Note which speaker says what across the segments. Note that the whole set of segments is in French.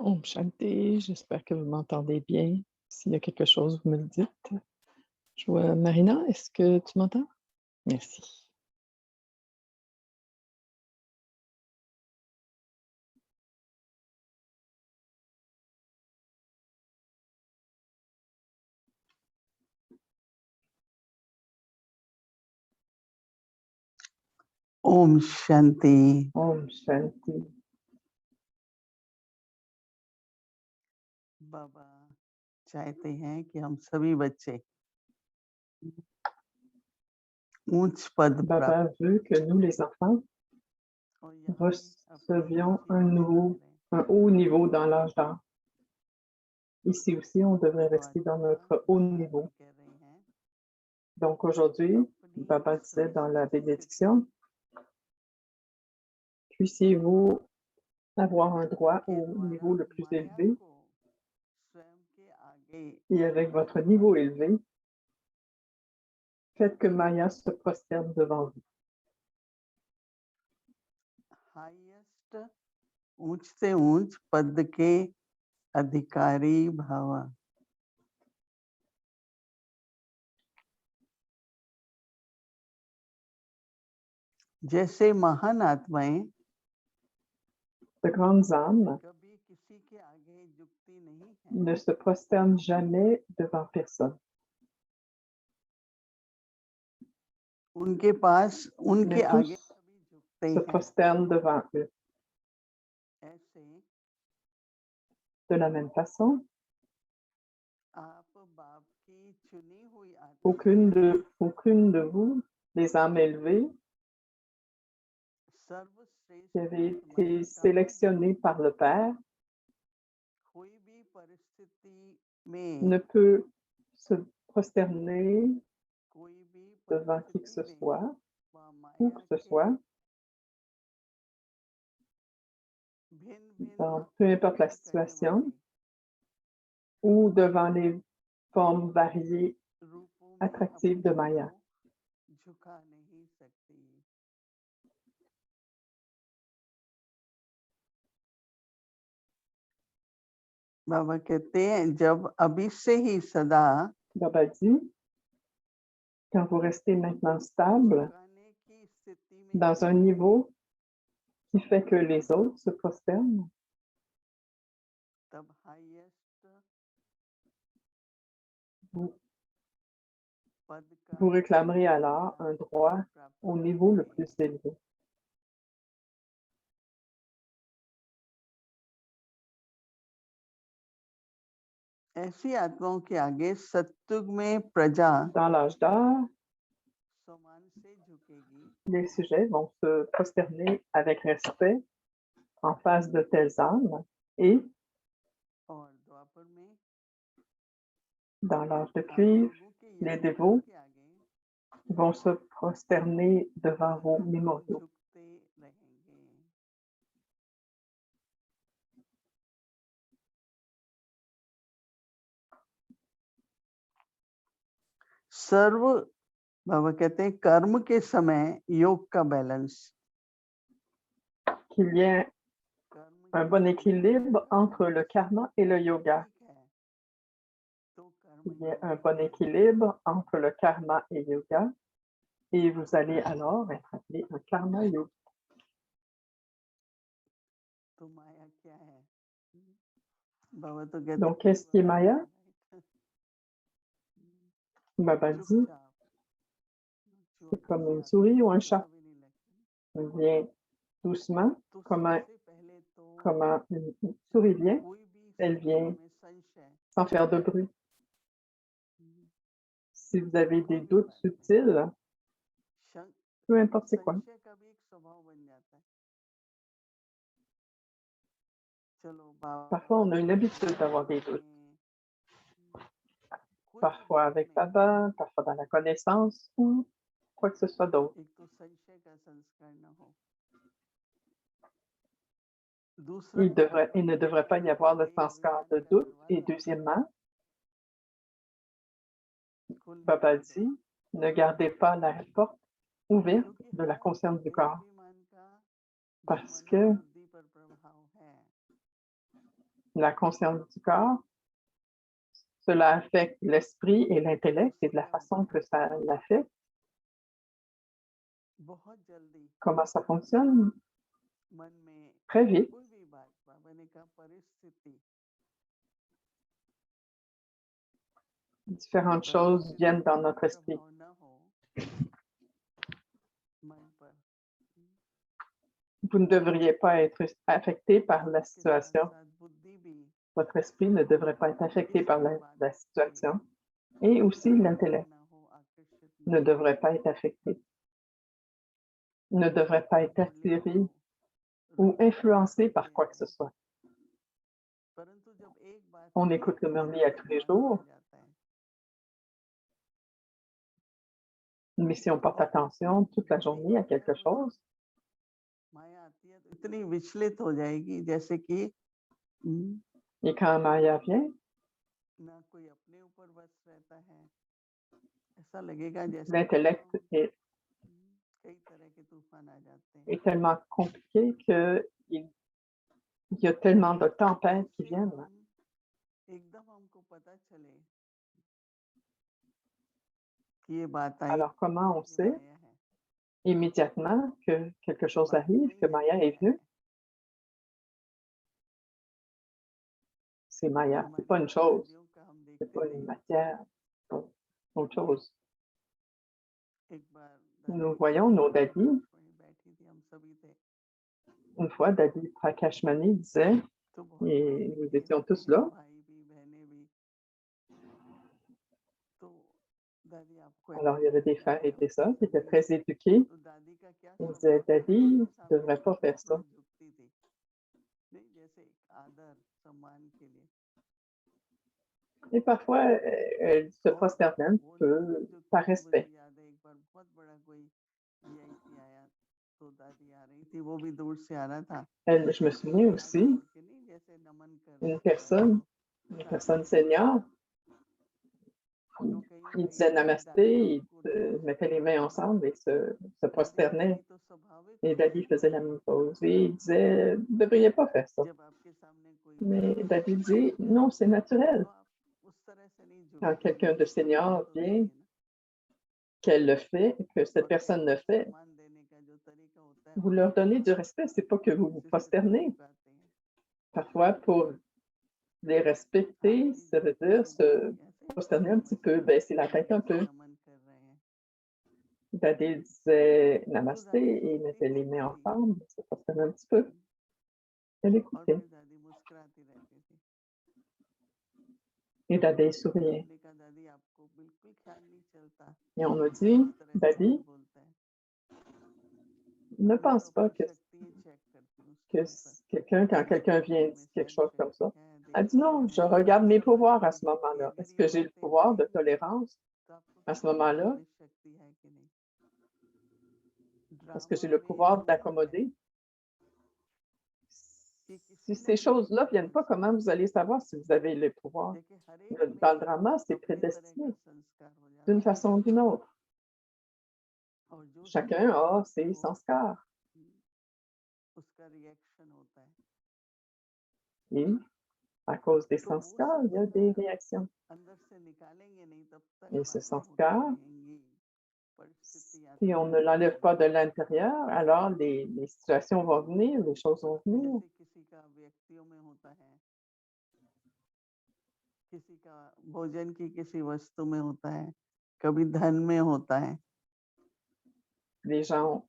Speaker 1: Om Shanti, j'espère que vous m'entendez bien. S'il y a quelque chose, vous me le dites. Je vois Marina, est-ce que tu m'entends? Merci.
Speaker 2: Om Shanti.
Speaker 1: Om Shanti.
Speaker 2: बाबा चाहते हैं कि हम सभी बच्चे उच्च पद प्राप्त
Speaker 1: Baba veut que nous, les enfants,
Speaker 2: और यहाँ भी अपने
Speaker 1: recevions
Speaker 2: ऊंची पद पे
Speaker 1: un haut niveau dans l'âge d'or. Ici aussi, on devrait
Speaker 2: रहें।
Speaker 1: rester dans notre haut niveau.
Speaker 2: कह रहे हैं
Speaker 1: Donc aujourd'hui, Baba disait dans la bénédiction, puissiez-vous avoir un droit au niveau le plus élevé
Speaker 2: स्वयं के आगे
Speaker 1: et avec votre niveau élevé, faites que Maya se prosterne devant vous.
Speaker 2: Highest ऊंच से ऊंच पद के अधिकारी भावा। जैसे महान आत्माएं
Speaker 1: De grandes âmes
Speaker 2: कभी किसी के आगे झुकती नहीं है,
Speaker 1: ne se prosternent jamais devant personne.
Speaker 2: उनके पास उनके
Speaker 1: Mais
Speaker 2: आगे
Speaker 1: tous
Speaker 2: कभी झुकते
Speaker 1: se
Speaker 2: हैं।
Speaker 1: prosternent devant eux.
Speaker 2: ऐसे
Speaker 1: De la même façon,
Speaker 2: आप बाप की चुनी हुई आत्मा
Speaker 1: aucune de vous, les âmes élevées,
Speaker 2: सर्वश्रेष्ठ
Speaker 1: qui avez
Speaker 2: आत्मा
Speaker 1: été
Speaker 2: का
Speaker 1: sélectionnées par le Père,
Speaker 2: कोई भी परिस्थिति में
Speaker 1: ne peut se prosterner
Speaker 2: कोई भी
Speaker 1: devant qui que
Speaker 2: परिस्थिति
Speaker 1: ce
Speaker 2: में
Speaker 1: soit,
Speaker 2: वह
Speaker 1: où
Speaker 2: माया
Speaker 1: que ce
Speaker 2: के
Speaker 1: soit,
Speaker 2: भिन्न
Speaker 1: dans peu importe la situation,
Speaker 2: वाले
Speaker 1: ou devant les formes variées,
Speaker 2: रूपों में
Speaker 1: attractives de
Speaker 2: अपने
Speaker 1: Maya.
Speaker 2: को झुका नहीं सकती। बाबा कहते हैं जब अभी से ही सदा
Speaker 1: Baba dit, quand vous restez maintenant stable
Speaker 2: झुकाने की स्थिति में
Speaker 1: dans un niveau qui fait que les autres se prosternent,
Speaker 2: तब हाईएस्ट
Speaker 1: vous,
Speaker 2: पद का
Speaker 1: vous réclamerez alors un droit au niveau le plus élevé.
Speaker 2: ऐसी आत्माओं के आगे सत्युग में प्रजा
Speaker 1: Dans l'âge d'or,
Speaker 2: समान से झुकेगी
Speaker 1: les sujets vont se prosterner avec respect en face de telles âmes et
Speaker 2: और द्वापर में
Speaker 1: dans l'âge de
Speaker 2: आप
Speaker 1: cuivre,
Speaker 2: लोगों के
Speaker 1: les
Speaker 2: यादगारों
Speaker 1: dévots
Speaker 2: के आगे
Speaker 1: vont se prosterner devant vos mémoriaux.
Speaker 2: झुकते रहेंगे। सर्व बाबा कहते हैं कर्म के समय योग का बैलेंस
Speaker 1: Qu'il y ait
Speaker 2: कर्म
Speaker 1: un bon équilibre entre le karma et le yoga.
Speaker 2: ठीक है तो कर्म
Speaker 1: Il y ait
Speaker 2: योग
Speaker 1: un bon équilibre entre le karma et yoga et vous allez alors être appelé un karma yogi.
Speaker 2: तो माया क्या है? बाबा तो कहते
Speaker 1: Donc, qu'est-ce qui est Maya? Baba dit,
Speaker 2: चुपचाप
Speaker 1: c'est comme une souris ou un chat.
Speaker 2: भी नहीं लगती।
Speaker 1: Elle vient doucement,
Speaker 2: तो
Speaker 1: comme
Speaker 2: सबसे पहले तो
Speaker 1: une souris vient,
Speaker 2: कोई भी
Speaker 1: elle
Speaker 2: स्थिति
Speaker 1: vient
Speaker 2: में संशय
Speaker 1: sans faire de bruit. Si vous avez des doutes subtils, peu importe c'est quoi,
Speaker 2: संशय का भी एक स्वभाव बन जाता है। चलो बाबा
Speaker 1: parfois on a une habitude d'avoir des doutes. Parfois avec Baba, parfois dans la connaissance ou quoi que ce soit d'autre.
Speaker 2: एक तो संशय का संस्कार न हो।
Speaker 1: Il ne devrait pas y avoir de sanskar de doute. Et deuxièmement, Baba dit, ne gardez pas la porte ouverte de la conscience du corps. Parce que La conscience du corps, cela affecte l'esprit et l'intellect et de la façon que ça l'affecte.
Speaker 2: बहुत जल्दी
Speaker 1: Comment ça fonctionne?
Speaker 2: मन में
Speaker 1: Très vite,
Speaker 2: कोई भी बात बाबा ने कहा परिस्थिति
Speaker 1: différentes choses viennent dans notre esprit.
Speaker 2: प्रभाव न हो मन पर
Speaker 1: Vous ne devriez pas être affecté par la
Speaker 2: उसके साथ
Speaker 1: situation.
Speaker 2: साथ बुद्धि भी
Speaker 1: Votre esprit ne devrait pas être affecté par
Speaker 2: किसी बात
Speaker 1: la
Speaker 2: से
Speaker 1: situation. Et aussi l'intellect
Speaker 2: न हो आकर्षित
Speaker 1: ne
Speaker 2: न
Speaker 1: devrait pas être affecté, ne devrait pas être
Speaker 2: मुरली
Speaker 1: attiré
Speaker 2: को
Speaker 1: ou
Speaker 2: रट
Speaker 1: influencé par
Speaker 2: रटते
Speaker 1: quoi que ce
Speaker 2: हैं
Speaker 1: soit.
Speaker 2: परंतु जब एक बात
Speaker 1: On
Speaker 2: पे
Speaker 1: écoute le
Speaker 2: एक
Speaker 1: Murli à
Speaker 2: से
Speaker 1: tous les
Speaker 2: ध्यान दिया
Speaker 1: jours,
Speaker 2: जाता है
Speaker 1: mais si on porte attention toute la journée à quelque chose,
Speaker 2: माया आती है तो इतनी विचलित हो जाएगी जैसे कि
Speaker 1: et quand Maya vient,
Speaker 2: ना कोई अपने ऊपर बस रहता है ऐसा लगेगा जैसे
Speaker 1: l'intellect
Speaker 2: कई तरह के तूफान आ जाते हैं
Speaker 1: est tellement compliqué qu'il y a tellement de tempêtes qui
Speaker 2: उससे
Speaker 1: viennent.
Speaker 2: एकदम हमको पता चले कि ये बात आई
Speaker 1: Alors comment on
Speaker 2: ये
Speaker 1: sait
Speaker 2: माया है
Speaker 1: immédiatement que quelque chose
Speaker 2: बात
Speaker 1: arrive,
Speaker 2: नहीं
Speaker 1: que
Speaker 2: है
Speaker 1: Maya
Speaker 2: ये
Speaker 1: est
Speaker 2: माया
Speaker 1: venue?
Speaker 2: है
Speaker 1: C'est Maya, c'est pas
Speaker 2: हमारे
Speaker 1: une chose,
Speaker 2: दादियों का हम
Speaker 1: c'est
Speaker 2: देखते
Speaker 1: pas
Speaker 2: थे
Speaker 1: une matière, c'est pas autre chose.
Speaker 2: एक बार
Speaker 1: Nous
Speaker 2: दादी
Speaker 1: voyons nos daddies.
Speaker 2: वहीं बैठी थी हम सभी थे
Speaker 1: Une fois, Daddy Prakashmani disait,
Speaker 2: तो बहुत
Speaker 1: et
Speaker 2: पढ़े
Speaker 1: nous
Speaker 2: लिखे
Speaker 1: étions
Speaker 2: होते
Speaker 1: tous
Speaker 2: हैं
Speaker 1: là,
Speaker 2: भाई भी बहनें भी तो दादी आपको
Speaker 1: alors il y avait des
Speaker 2: ऐसा
Speaker 1: frères et
Speaker 2: क्या
Speaker 1: des sœurs qui étaient
Speaker 2: पसंद नहीं
Speaker 1: très éduqués.
Speaker 2: तो दादी का क्या
Speaker 1: Ils
Speaker 2: स्वभाव
Speaker 1: disaient,
Speaker 2: था
Speaker 1: Daddy,
Speaker 2: सबके
Speaker 1: tu ne
Speaker 2: सामने
Speaker 1: devrais pas faire ça.
Speaker 2: थोड़ी झुकती थी नहीं जैसे एक आदर सम्मान के लिए
Speaker 1: Et parfois, elle se
Speaker 2: और
Speaker 1: prosternait un
Speaker 2: वो
Speaker 1: peu
Speaker 2: नहीं झुकती
Speaker 1: par
Speaker 2: थी मुझे
Speaker 1: respect.
Speaker 2: याद है एक बार बहुत बड़ा कोई वीआईपी आया तो दादी आ रही थी वो भी दूर से आ रहा था
Speaker 1: Je me souviens
Speaker 2: हाथ
Speaker 1: aussi,
Speaker 2: जोड़ के नहीं जैसे नमन कर रहे थे दादी को
Speaker 1: une
Speaker 2: साथ
Speaker 1: personne
Speaker 2: में
Speaker 1: senior,
Speaker 2: तो कहीं ना
Speaker 1: il
Speaker 2: कहीं
Speaker 1: disait
Speaker 2: से दादी
Speaker 1: namasté, il
Speaker 2: हमको रियलाइज
Speaker 1: mettait les
Speaker 2: हुआ
Speaker 1: mains ensemble et se
Speaker 2: दादी कहती
Speaker 1: prosternait.
Speaker 2: ये तो स्वाभाविक
Speaker 1: Et
Speaker 2: होना
Speaker 1: Daddy faisait la
Speaker 2: चाहिए
Speaker 1: même chose. Et il disait, vous ne devriez pas faire ça.
Speaker 2: जब आपके सामने कोई
Speaker 1: Mais
Speaker 2: बड़ा
Speaker 1: Daddy
Speaker 2: आके
Speaker 1: dit,
Speaker 2: बैठे
Speaker 1: non, c'est naturel.
Speaker 2: तो आप उस तरह से नहीं
Speaker 1: Quand
Speaker 2: झुकेंगे
Speaker 1: quelqu'un de
Speaker 2: कुछ तो बात
Speaker 1: senior
Speaker 2: तो
Speaker 1: vient,
Speaker 2: रहेगी ना
Speaker 1: qu'elle le fait, que cette
Speaker 2: और
Speaker 1: personne le fait,
Speaker 2: सम्मान देने का जो तरीका होता है
Speaker 1: vous
Speaker 2: हम
Speaker 1: leur
Speaker 2: लोग
Speaker 1: donnez du respect. C'est pas que vous vous
Speaker 2: उसी से थोड़ा
Speaker 1: prosternez.
Speaker 2: झुकाते हैं
Speaker 1: Parfois, pour les
Speaker 2: आप
Speaker 1: respecter,
Speaker 2: भी
Speaker 1: ça
Speaker 2: जब
Speaker 1: veut dire
Speaker 2: किसी
Speaker 1: se
Speaker 2: भी ऐसे ही
Speaker 1: prosterner un petit peu,
Speaker 2: नमस्ते
Speaker 1: baisser la
Speaker 2: या
Speaker 1: tête un
Speaker 2: जैसे
Speaker 1: peu.
Speaker 2: नमन कर रहे हैं
Speaker 1: Daddy disait
Speaker 2: तो
Speaker 1: namasté
Speaker 2: दादी
Speaker 1: et
Speaker 2: सुनती
Speaker 1: mettait les
Speaker 2: रहती
Speaker 1: mains
Speaker 2: थी
Speaker 1: ensemble, se prosternait un petit peu. Elle
Speaker 2: और
Speaker 1: écoutait.
Speaker 2: फिर दादी मुस्कुराती रहती थी
Speaker 1: Et Daddy
Speaker 2: तो
Speaker 1: souriait.
Speaker 2: हमने कहा दादी आपको बिल्कुल ख्याल नहीं चलता
Speaker 1: Et on a
Speaker 2: कि
Speaker 1: dit,
Speaker 2: किस तरह से हाथ
Speaker 1: Daddy,
Speaker 2: बोलता है
Speaker 1: ne
Speaker 2: मैं तो
Speaker 1: pense pas
Speaker 2: अपनी शक्ति चेक करती हूँ उसके
Speaker 1: que
Speaker 2: ऊपर
Speaker 1: quelqu'un, quand
Speaker 2: किस
Speaker 1: quelqu'un vient
Speaker 2: प्रकार
Speaker 1: dire
Speaker 2: में
Speaker 1: quelque
Speaker 2: सहन
Speaker 1: chose comme ça,
Speaker 2: शक्ति है
Speaker 1: elle dit
Speaker 2: देखती
Speaker 1: non,
Speaker 2: हूँ
Speaker 1: je regarde mes pouvoirs à
Speaker 2: संभालती
Speaker 1: ce
Speaker 2: कि
Speaker 1: moment-là.
Speaker 2: अगर
Speaker 1: Est-ce
Speaker 2: ये
Speaker 1: que j'ai le
Speaker 2: बातें
Speaker 1: pouvoir de
Speaker 2: बढ़ेंगी
Speaker 1: tolérance
Speaker 2: तो आपको
Speaker 1: à ce
Speaker 2: संभालने
Speaker 1: moment-là?
Speaker 2: में शक्ति है कि नहीं
Speaker 1: Est-ce que j'ai
Speaker 2: drama
Speaker 1: le
Speaker 2: में
Speaker 1: pouvoir
Speaker 2: नहीं है
Speaker 1: d'accommoder?
Speaker 2: कि
Speaker 1: Si
Speaker 2: किसी ने
Speaker 1: ces
Speaker 2: भी
Speaker 1: choses-là ne viennent
Speaker 2: influence
Speaker 1: pas, comment vous allez savoir si vous avez le pouvoir?
Speaker 2: देखिए हर एक
Speaker 1: Dans
Speaker 2: में
Speaker 1: le drama, c'est
Speaker 2: अपने तरह का
Speaker 1: prédestiné
Speaker 2: संस्कार हो
Speaker 1: d'une
Speaker 2: जाता है
Speaker 1: façon ou d'une autre.
Speaker 2: और जो
Speaker 1: Chacun
Speaker 2: सुनता है
Speaker 1: a ses
Speaker 2: उसको
Speaker 1: sanskars.
Speaker 2: उसका रिएक्शन होता है
Speaker 1: Et à cause des
Speaker 2: तो वो
Speaker 1: sanskars,
Speaker 2: सब
Speaker 1: il y a
Speaker 2: जब
Speaker 1: des
Speaker 2: तक
Speaker 1: réactions.
Speaker 2: अंदर से निकालेंगे नहीं तब तक
Speaker 1: Et ce
Speaker 2: बातें होती
Speaker 1: sanskar,
Speaker 2: रहेंगी परिस्थिति
Speaker 1: si
Speaker 2: आती
Speaker 1: on ne l'enlève
Speaker 2: रहेगी
Speaker 1: pas de l'intérieur, alors les situations vont venir, les choses vont venir.
Speaker 2: जैसे किसी का व्यक्तियों में होता है किसी का भोजन की किसी वस्तु में होता है कभी धन में होता है
Speaker 1: Les gens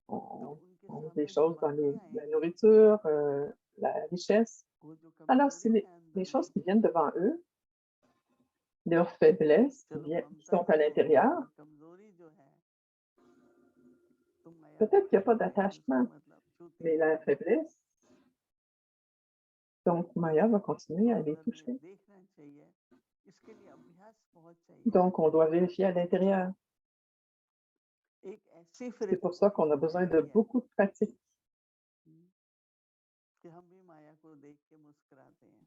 Speaker 2: तो
Speaker 1: ont,
Speaker 2: उनके
Speaker 1: ont des
Speaker 2: सामने जो
Speaker 1: choses dans
Speaker 2: बातें
Speaker 1: la
Speaker 2: आएंगी
Speaker 1: nourriture, la richesse.
Speaker 2: वो जो
Speaker 1: Alors, si
Speaker 2: कमजोरी है
Speaker 1: les
Speaker 2: अंदर
Speaker 1: choses
Speaker 2: में
Speaker 1: qui viennent devant eux, leurs faiblesses
Speaker 2: चलो
Speaker 1: qui
Speaker 2: ममता
Speaker 1: sont
Speaker 2: तो
Speaker 1: à
Speaker 2: होगी
Speaker 1: l'intérieur,
Speaker 2: पर कमजोरी जो है तो माया को
Speaker 1: peut-être qu'il n'y a pas
Speaker 2: खींच लेगी उसको
Speaker 1: d'attachement,
Speaker 2: मतलब छूती
Speaker 1: mais la
Speaker 2: रहेगी
Speaker 1: faiblesse, donc Maya va
Speaker 2: तो
Speaker 1: continuer à les
Speaker 2: अंदर में
Speaker 1: toucher.
Speaker 2: देखना चाहिए इसके लिए अभ्यास बहुत चाहिए
Speaker 1: Donc, on doit vérifier à l'intérieur.
Speaker 2: एक ऐसी
Speaker 1: C'est pour ça qu'on a
Speaker 2: परिस्थिति
Speaker 1: besoin de
Speaker 2: आएगी
Speaker 1: beaucoup de pratique.
Speaker 2: कि हम भी माया को देख के मुस्कुराते हैं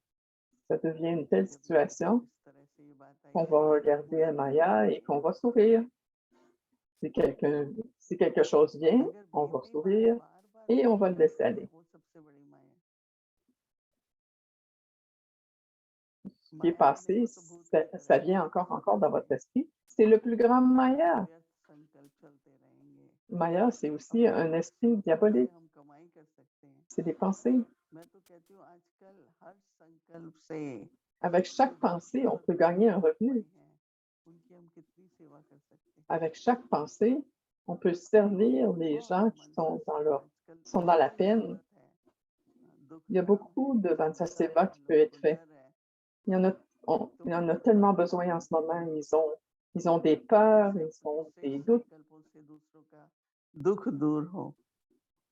Speaker 1: Ça devient une telle
Speaker 2: जब ये
Speaker 1: situation
Speaker 2: इस तरह से ये बात आई
Speaker 1: qu'on
Speaker 2: तो
Speaker 1: va
Speaker 2: हम
Speaker 1: regarder à Maya
Speaker 2: मुस्कुराते
Speaker 1: et
Speaker 2: हैं
Speaker 1: qu'on va sourire. Si quelque chose vient,
Speaker 2: अगर
Speaker 1: on va
Speaker 2: बीती माया
Speaker 1: sourire
Speaker 2: बार बार
Speaker 1: et on
Speaker 2: नहीं
Speaker 1: va le laisser
Speaker 2: करते हैं
Speaker 1: aller.
Speaker 2: वो सबसे बड़ी माया है
Speaker 1: qui est passé, ça vient encore dans votre esprit. C'est le plus grand Maya. Maya, c'est aussi un esprit diabolique. C'est des pensées. Avec chaque pensée, on peut gagner un revenu. Avec chaque pensée, on peut servir les gens qui sont dans la peine. Il y a beaucoup de Vansa Seva qui peut être fait. Il y en a tellement besoin en ce moment. Ils ont des peurs, ils ont des doutes.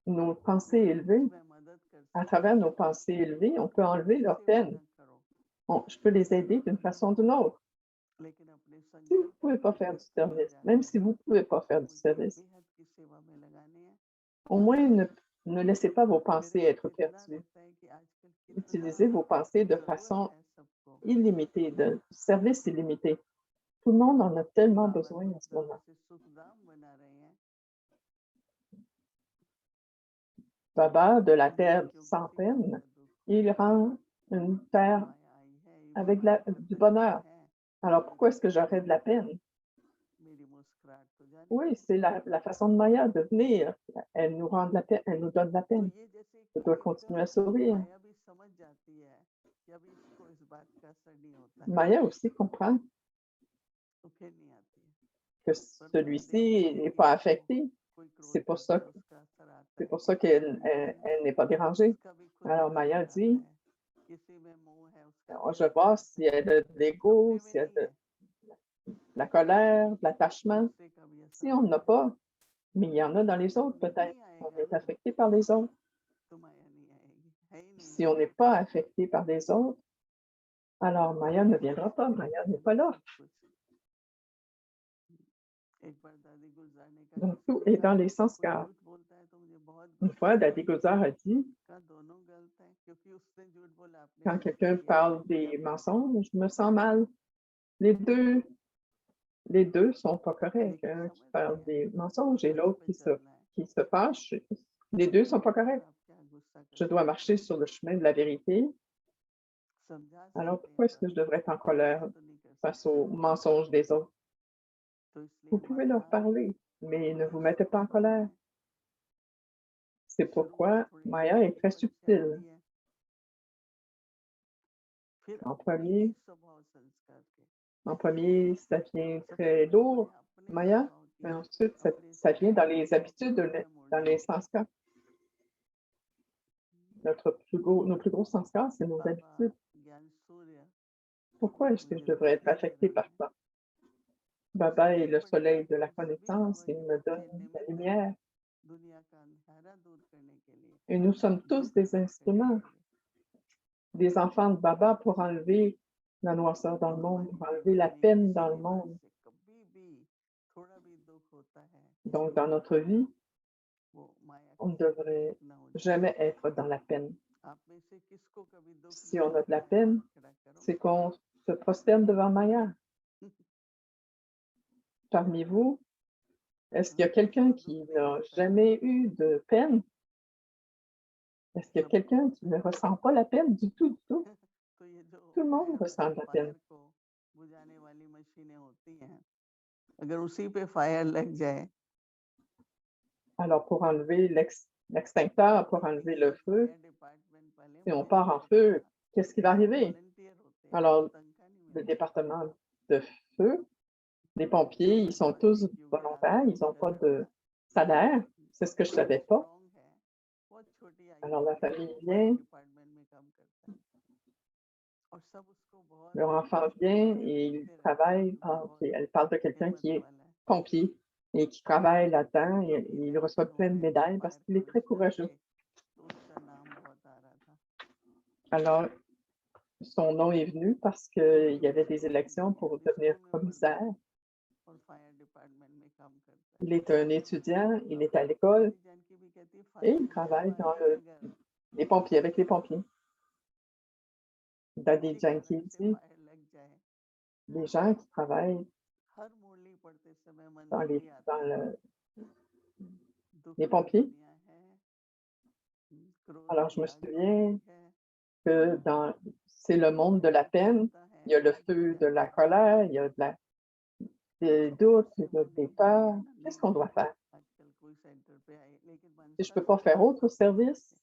Speaker 1: Nos pensées élevées, à travers nos pensées élevées, on peut enlever leur peine. Je peux les aider d'une façon ou d'une autre. Si vous ne pouvez pas faire du service, même si vous ne pouvez pas faire du service, au moins ne laissez pas vos pensées être perdues. Utilisez vos pensées de façon illimitée, de service illimité. Tout le monde en a tellement besoin en ce moment. Baba, de la terre sans peine, il rend une terre avec du bonheur. Alors, pourquoi est-ce que j'aurais de la peine? Oui, c'est la façon de Maya de venir. Elle nous rend de la peine, elle nous donne de la peine. Je dois continuer à sourire. Maya aussi comprend que celui-ci n'est pas affecté. C'est pour ça qu'elle n'est pas dérangée. Alors Maya dit, je vois si elle a de l'ego, si elle a de la colère, de l'attachement. Si on n'a pas, mais il y en a dans les autres peut-être. On est affecté par les autres. Si on n'est pas affecté par les autres, alors Maya ne viendra pas. Maya n'est pas là. Donc, tout est dans les sanskars. Une fois, Dadi Gozar a dit, quand quelqu'un parle des mensonges, je me sens mal. Les deux sont pas corrects. Un qui parle des mensonges et l'autre qui se fâche. Les deux sont pas corrects. Je dois marcher sur le chemin de la vérité. Alors, pourquoi est-ce que je devrais être en colère face aux mensonges des autres? Vous pouvez leur parler, mais ne vous mettez pas en colère. C'est pourquoi Maya est très subtile. En premier, ça vient très lourd, Maya, mais ensuite, ça vient dans les habitudes, dans les sanskars. Nos plus gros sanskars, c'est nos habitudes. Pourquoi est-ce que je devrais être affecté par ça? Baba est le soleil de la connaissance, il me donne la lumière. Et nous sommes tous des instruments, des enfants de Baba pour enlever la noirceur dans le monde, pour enlever la peine dans le monde. Donc, dans notre vie, on ne devrait jamais être dans la peine. Si on a de la peine, c'est qu'on se prosterne devant Maya. Parmi vous, est-ce qu'il y a quelqu'un qui n'a jamais eu de peine? Est-ce qu'il y a quelqu'un qui ne ressent pas la peine du tout, du tout? Tout le monde ressent de la peine. Alors, pour enlever l'extincteur, pour enlever le feu, si on part en feu, qu'est-ce qui va arriver? Alors, le département de feu, les pompiers, ils sont tous volontaires, ils n'ont pas de salaire. C'est ce que je ne savais pas. Alors, la famille vient, leur enfant vient et il travaille. Ah, OK, elle parle de quelqu'un qui est pompier et qui travaille là-dedans et il reçoit plein de médailles parce qu'il est très courageux. Alors, son nom est venu parce qu'il y avait des élections pour devenir commissaire. Il est un étudiant, il est à l'école et il travaille dans les pompiers, avec les pompiers. Dadi Janki dit, les gens qui travaillent dans les pompiers. Alors, je me souviens que c'est le monde de la peine Il y a le feu de la colère, il y a des doutes, il y a des peurs. Qu'est-ce qu'on doit faire? Si je ne peux pas faire autre service,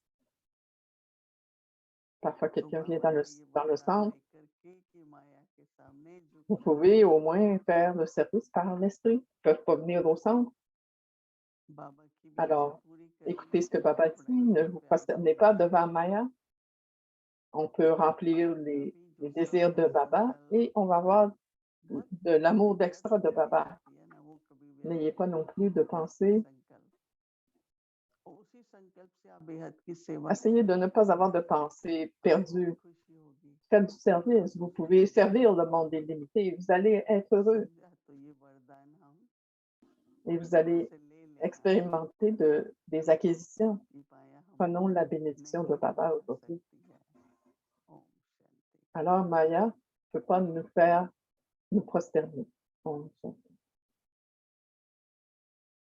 Speaker 1: parfois quelqu'un vient dans le centre, vous pouvez au moins faire le service par l'esprit. Ils ne peuvent pas venir au centre. Alors, écoutez ce que Baba dit, ne vous prosternez pas devant Maya. On peut remplir les désirs de Baba et on va avoir de l'amour d'extra de Baba. N'ayez pas non plus de penser. Essayez de ne pas avoir de pensée perdue. Faites du service. Vous pouvez servir le monde illimité. Vous allez être heureux et vous allez expérimenter des acquisitions. Prenons la bénédiction de Baba aujourd'hui. Alors, Maya ne peut pas nous faire nous prosterner. Om